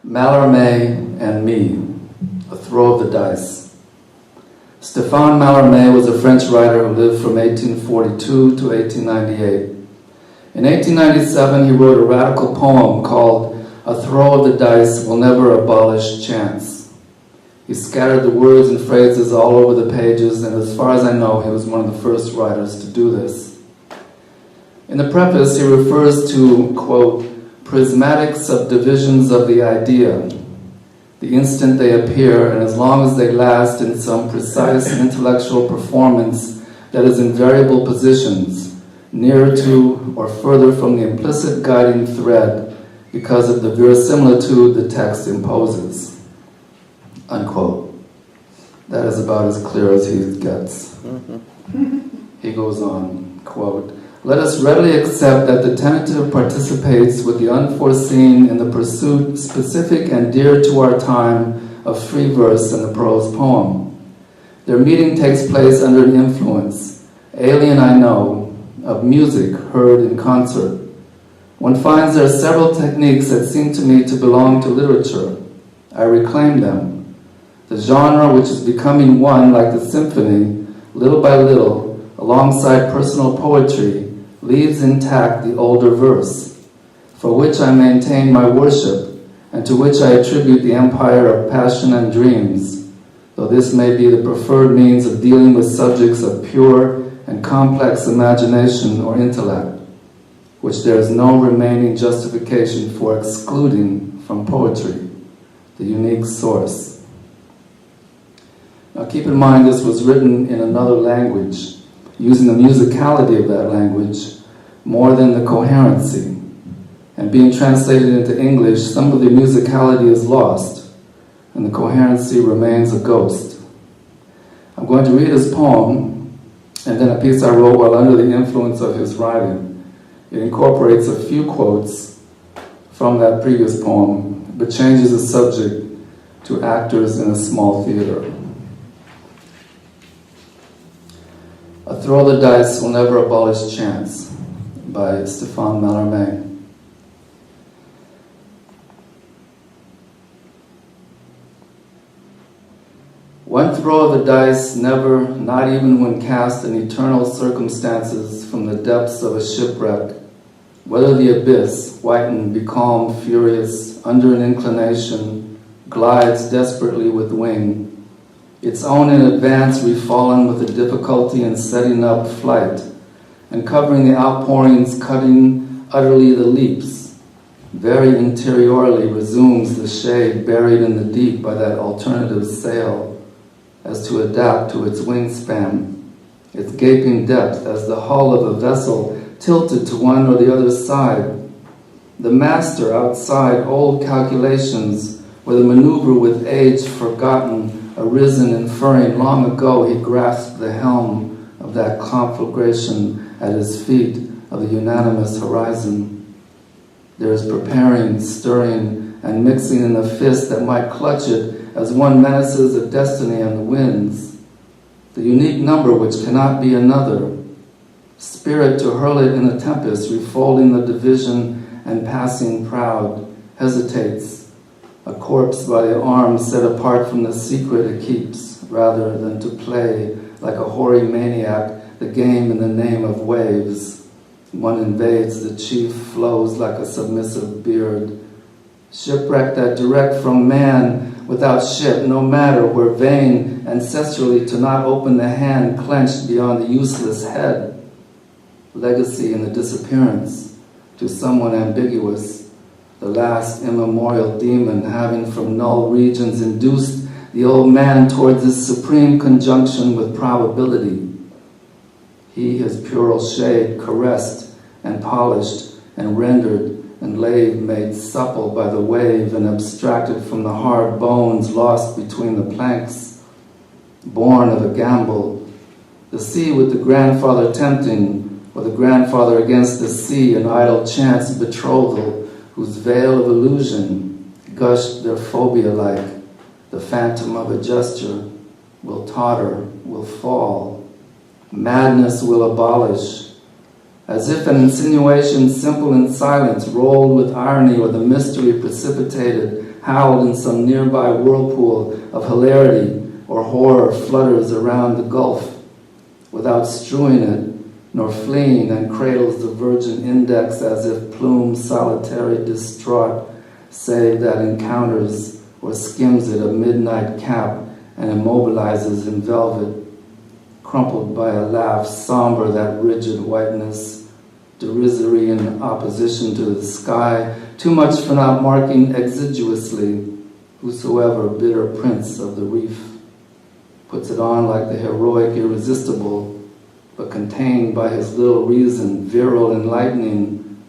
Mallarmé and Me, A Throw of the Dice. Stéphane Mallarmé was a French writer who lived from 1842 to 1898. In 1897, he wrote a radical poem called A Throw of the Dice Will Never Abolish Chance. He scattered the words and phrases all over the pages, and as far as I know, he was one of the first writers to do this. In the preface, he refers to, quote, prismatic subdivisions of the idea, the instant they appear, and as long as they last in some precise intellectual performance that is in variable positions, nearer to or further from the implicit guiding thread because of the verisimilitude the text imposes, unquote. That is about as clear as he gets. He goes on, quote, let us readily accept that the tentative participates with the unforeseen in the pursuit specific and dear to our time of free verse and the prose poem. Their meeting takes place under an influence, alien I know, of music heard in concert. One finds there are several techniques that seem to me to belong to literature. I reclaim them. The genre which is becoming one like the symphony, little by little, alongside personal poetry, leaves intact the older verse, for which I maintain my worship, and to which I attribute the empire of passion and dreams, though this may be the preferred means of dealing with subjects of pure and complex imagination or intellect, which there is no remaining justification for excluding from poetry, the unique source. Now keep in mind this was written in another language, using the musicality of that language more than the coherency. And being translated into English, some of the musicality is lost, and the coherency remains a ghost. I'm going to read his poem, and then a piece I wrote while under the influence of his writing. It incorporates a few quotes from that previous poem, but changes the subject to actors in a small theater. A Throw of the Dice Will Never Abolish Chance, by Stéphane Mallarmé. One throw of the dice never, not even when cast in eternal circumstances from the depths of a shipwreck, whether the abyss, whitened, becalmed, furious, under an inclination, glides desperately with wing, its own in advance refallen with the difficulty in setting up flight, and covering the outpourings, cutting utterly the leaps, very interiorly resumes the shade buried in the deep by that alternative sail, as to adapt to its wingspan, its gaping depth as the hull of a vessel tilted to one or the other side. The master outside old calculations, where the maneuver with age forgotten, arisen inferring long ago he grasped the helm of that conflagration at his feet of the unanimous horizon. There is preparing, stirring, and mixing in the fist that might clutch it as one menaces a destiny on the winds, the unique number which cannot be another, spirit to hurl it in a tempest, refolding the division and passing proud, hesitates, a corpse by the arm set apart from the secret it keeps, rather than to play like a hoary maniac the game in the name of waves. One invades, the chief flows like a submissive beard. Shipwreck that direct from man without ship, no matter, were vain ancestrally to not open the hand clenched beyond the useless head. Legacy in the disappearance to someone ambiguous, the last immemorial demon having from null regions induced the old man towards this supreme conjunction with probability. He, his puerile shade, caressed and polished and rendered and laid, made supple by the wave and abstracted from the hard bones lost between the planks, born of a gamble, the sea with the grandfather tempting, or the grandfather against the sea, an idle chance betrothal, whose veil of illusion gushed their phobia like, the phantom of a gesture, will totter, will fall, madness will abolish, as if an insinuation simple in silence, rolled with irony, or the mystery precipitated, howled in some nearby whirlpool of hilarity or horror flutters around the gulf, without strewing it, nor fleeing, and cradles the virgin index as if plumed solitary distraught, save that encounters or skims it a midnight cap and immobilizes in velvet, crumpled by a laugh, somber that rigid whiteness, derisory in opposition to the sky, too much for not marking exiguously whosoever bitter prince of the reef, puts it on like the heroic irresistible, but contained by his little reason, virile enlightening,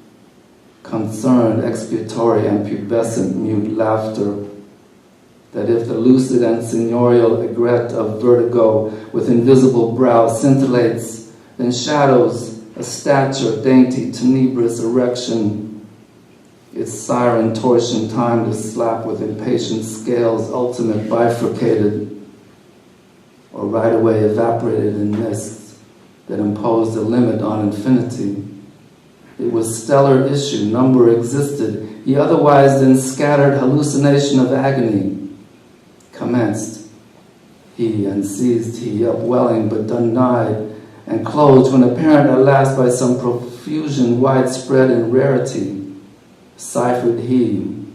concerned, expiatory, and pubescent mute laughter, that if the lucid and seniorial aigrette of vertigo with invisible brow scintillates, then shadows a stature, dainty, tenebrous erection, its siren torsion time to slap with impatient scales, ultimate bifurcated, or right away evaporated in mists that imposed a limit on infinity. It was stellar issue, number existed, he otherwise than scattered hallucination of agony. Commenced he, and seized he, upwelling but denied, and closed when apparent at last by some profusion widespread in rarity. Ciphered he,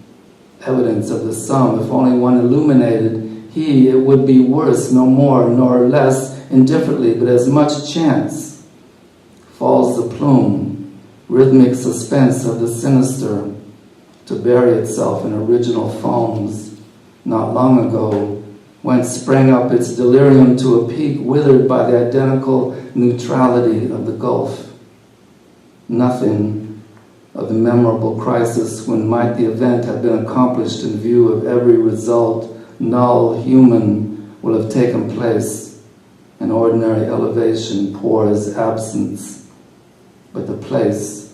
evidence of the sum, if only one illuminated, he, it would be worse, no more nor less, indifferently, but as much chance. Falls the plume, rhythmic suspense of the sinister, to bury itself in original foams, not long ago, whence sprang up its delirium to a peak withered by the identical neutrality of the Gulf. Nothing of the memorable crisis when might the event have been accomplished in view of every result, null, human, will have taken place. An ordinary elevation pours absence, but the place,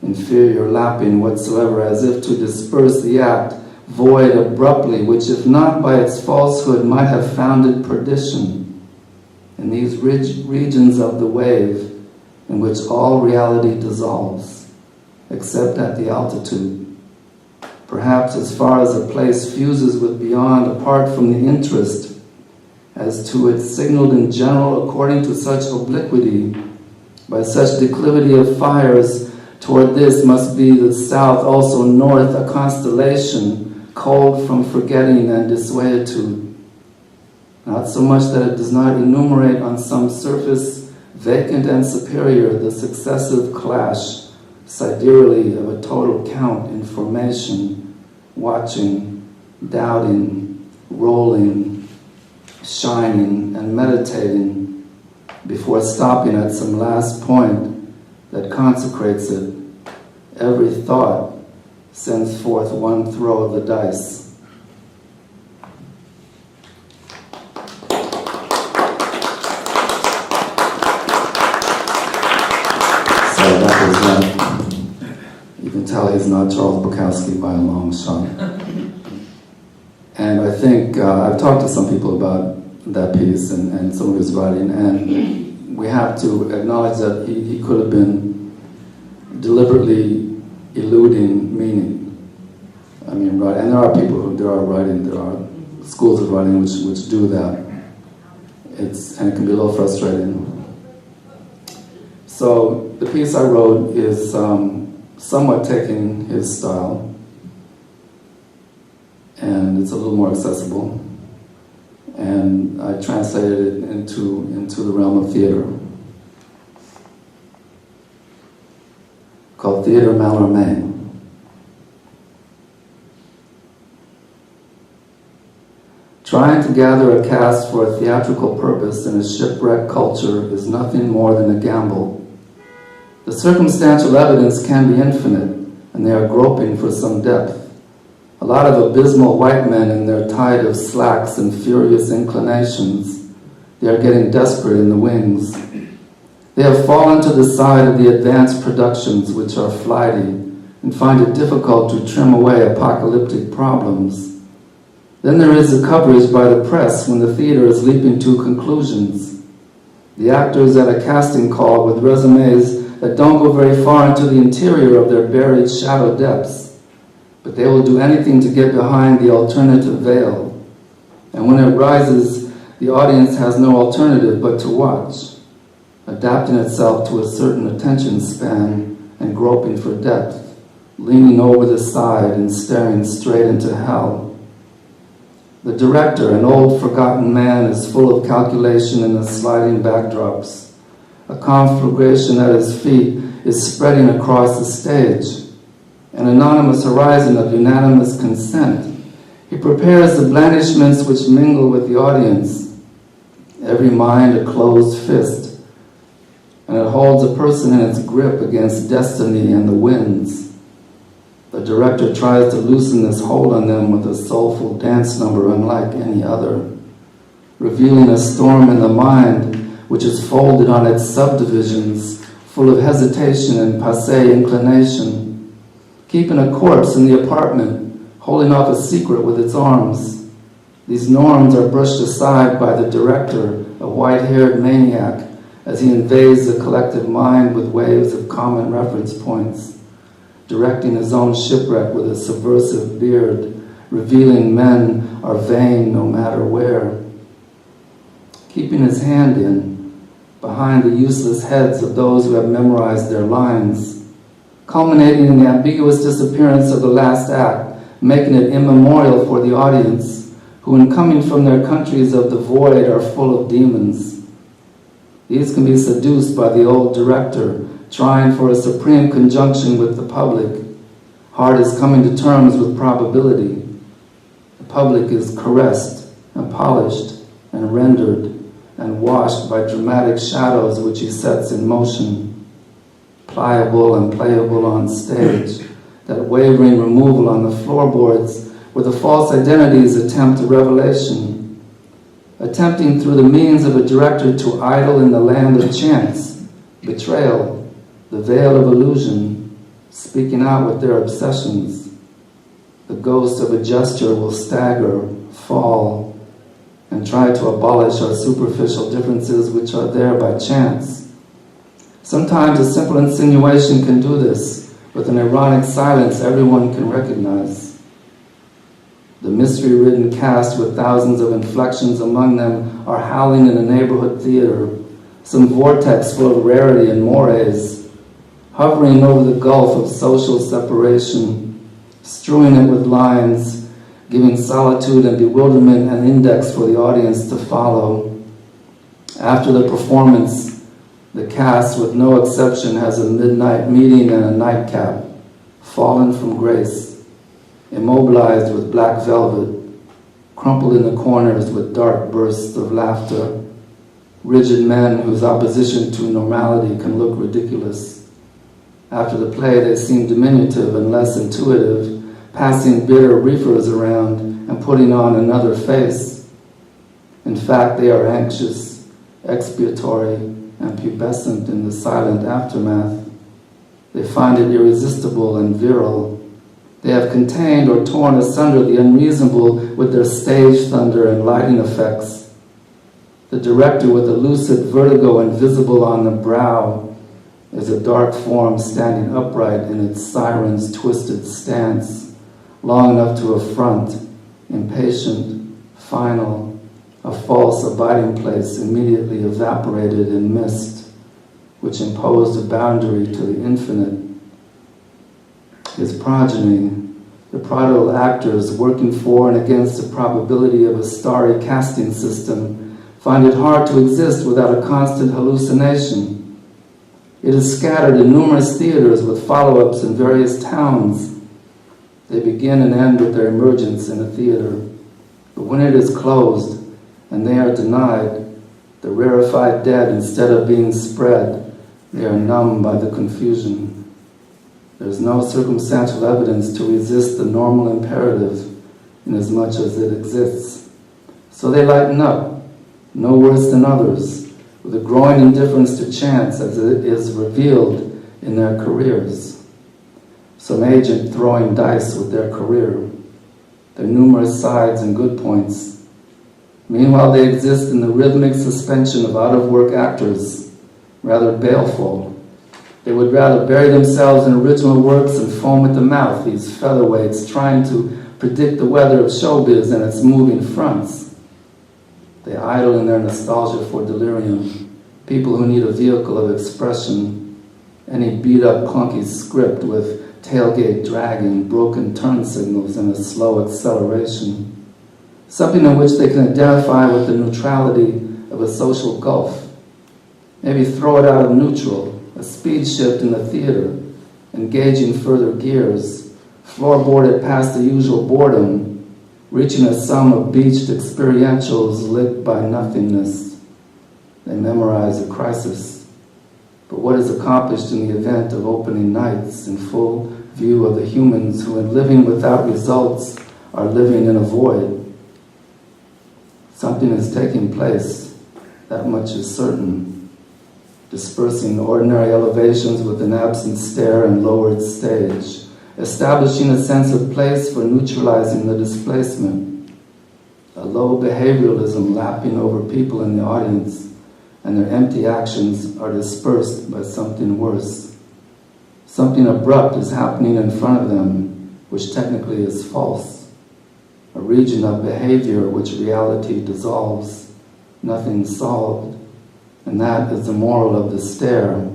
inferior lapping whatsoever, as if to disperse the act, void abruptly, which if not by its falsehood might have founded perdition. In these regions of the wave, in which all reality dissolves, except at the altitude, perhaps as far as a place fuses with beyond, apart from the interest, as to it signaled in general according to such obliquity, by such declivity of fires, toward this must be the south, also north, a constellation, cold from forgetting and dissuaditude. Not so much that it does not enumerate on some surface, vacant and superior, the successive clash, sidereally, of a total count in formation, watching, doubting, rolling, shining, and meditating, before stopping at some last point that consecrates it. Every thought sends forth one throw of the dice. So that was, you can tell he's not Charles Bukowski by a long shot. And I think, I've talked to some people about that piece and some of his writing, and we have to acknowledge that he could have been deliberately eluding meaning. I mean, right, and there are people who, there are schools of writing which do that. And it can be a little frustrating. So the piece I wrote is somewhat taking his style, and it's a little more accessible. And I translated it into the realm of theater, called Theater Mallarmé. Trying to gather a cast for a theatrical purpose in a shipwrecked culture is nothing more than a gamble. The circumstantial evidence can be infinite, and they are groping for some depth. A lot of abysmal white men in their tide of slacks and furious inclinations. They are getting desperate in the wings. They have fallen to the side of the advanced productions which are flighty and find it difficult to trim away apocalyptic problems. Then there is the coverage by the press when the theater is leaping to conclusions. The actors at a casting call with resumes that don't go very far into the interior of their buried shadow depths, but they will do anything to get behind the alternative veil. And when it rises, the audience has no alternative but to watch, adapting itself to a certain attention span and groping for depth, leaning over the side and staring straight into hell. The director, an old forgotten man, is full of calculation in the sliding backdrops. A conflagration at his feet is spreading across the stage, an anonymous horizon of unanimous consent. He prepares the blandishments which mingle with the audience, every mind a closed fist, and it holds a person in its grip against destiny and the winds. The director tries to loosen this hold on them with a soulful dance number unlike any other, revealing a storm in the mind which is folded on its subdivisions, full of hesitation and passé inclination, keeping a corpse in the apartment, holding off a secret with its arms. These norms are brushed aside by the director, a white-haired maniac, as he invades the collective mind with waves of common reference points, directing his own shipwreck with a subversive beard, revealing men are vain no matter where. Keeping his hand in, behind the useless heads of those who have memorized their lines, culminating in the ambiguous disappearance of the last act, making it immemorial for the audience, who in coming from their countries of the void are full of demons. These can be seduced by the old director, trying for a supreme conjunction with the public. Heart is coming to terms with probability. The public is caressed and polished and rendered and washed by dramatic shadows which he sets in motion, pliable and playable on stage, that wavering removal on the floorboards where the false identities attempt a revelation, attempting through the means of a director to idle in the land of chance, betrayal, the veil of illusion, speaking out with their obsessions. The ghost of a gesture will stagger, fall, and try to abolish our superficial differences which are there by chance. Sometimes a simple insinuation can do this, with an ironic silence everyone can recognize. The mystery-ridden cast with thousands of inflections among them are howling in a neighborhood theater, some vortex full of rarity and mores, hovering over the gulf of social separation, strewing it with lines, giving solitude and bewilderment an index for the audience to follow. After the performance, the cast, with no exception, has a midnight meeting and a nightcap, fallen from grace, immobilized with black velvet, crumpled in the corners with dark bursts of laughter, rigid men whose opposition to normality can look ridiculous. After the play, they seem diminutive and less intuitive, passing bitter reefers around and putting on another face. In fact, they are anxious, expiatory, and pubescent in the silent aftermath. They find it irresistible and virile. They have contained or torn asunder the unreasonable with their stage thunder and lighting effects. The director, with a lucid vertigo invisible on the brow, is a dark form standing upright in its siren's twisted stance, long enough to affront, impatient, final, a false abiding place immediately evaporated in mist, which imposed a boundary to the infinite. His progeny, the prodigal actors working for and against the probability of a starry casting system, find it hard to exist without a constant hallucination. It is scattered in numerous theaters with follow-ups in various towns. They begin and end with their emergence in a theater. But when it is closed, and they are denied, the rarefied dead, instead of being spread, they are numbed by the confusion. There is no circumstantial evidence to resist the normal imperative inasmuch as it exists. So they lighten up, no worse than others, with a growing indifference to chance as it is revealed in their careers. Some agent throwing dice with their career, their numerous sides and good points. Meanwhile, they exist in the rhythmic suspension of out-of-work actors, rather baleful, They would rather bury themselves in original works and foam at the mouth, these featherweights trying to predict the weather of showbiz and its moving fronts. They idle in their nostalgia for delirium, people who need a vehicle of expression, any beat-up clunky script with tailgate dragging, broken turn signals, and a slow acceleration. Something in which they can identify with the neutrality of a social gulf. Maybe throw it out of neutral, a speed shift in the theater, engaging further gears, floorboarded past the usual boredom, reaching a sum of beached experientials lit by nothingness. They memorize a crisis. But what is accomplished in the event of opening nights in full view of the humans who, in living without results, are living in a void? Something is taking place, that much is certain, dispersing ordinary elevations with an absent stair and lowered stage, establishing a sense of place for neutralizing the displacement, a low behavioralism lapping over people in the audience, and their empty actions are dispersed by something worse. Something abrupt is happening in front of them, which technically is false. A region of behavior which reality dissolves, nothing solved, and that is the moral of the stare.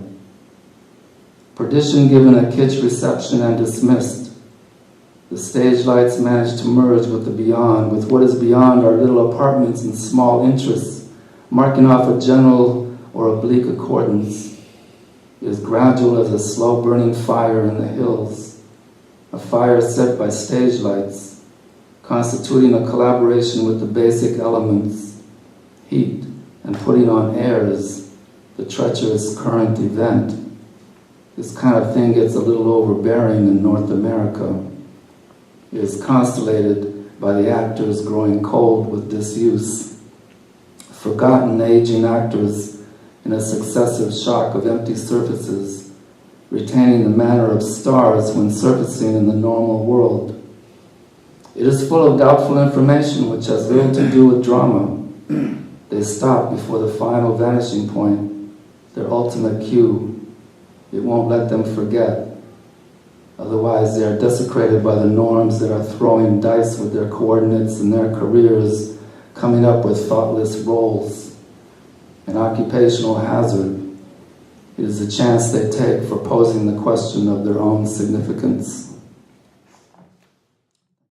Perdition given a kitsch reception and dismissed. The stage lights manage to merge with the beyond, with what is beyond our little apartments and small interests, marking off a general or oblique accordance. It is gradual as a slow-burning fire in the hills, a fire set by stage lights, constituting a collaboration with the basic elements, heat, and putting on airs, the treacherous current event. This kind of thing gets a little overbearing in North America. It is constellated by the actors growing cold with disuse, forgotten aging actors in a successive shock of empty surfaces, retaining the manner of stars when surfacing in the normal world. It is full of doubtful information which has little to do with drama. They stop before the final vanishing point, their ultimate cue. It won't let them forget. Otherwise, they are desecrated by the norms that are throwing dice with their coordinates and their careers, coming up with thoughtless roles. An occupational hazard. It is a chance they take for posing the question of their own significance.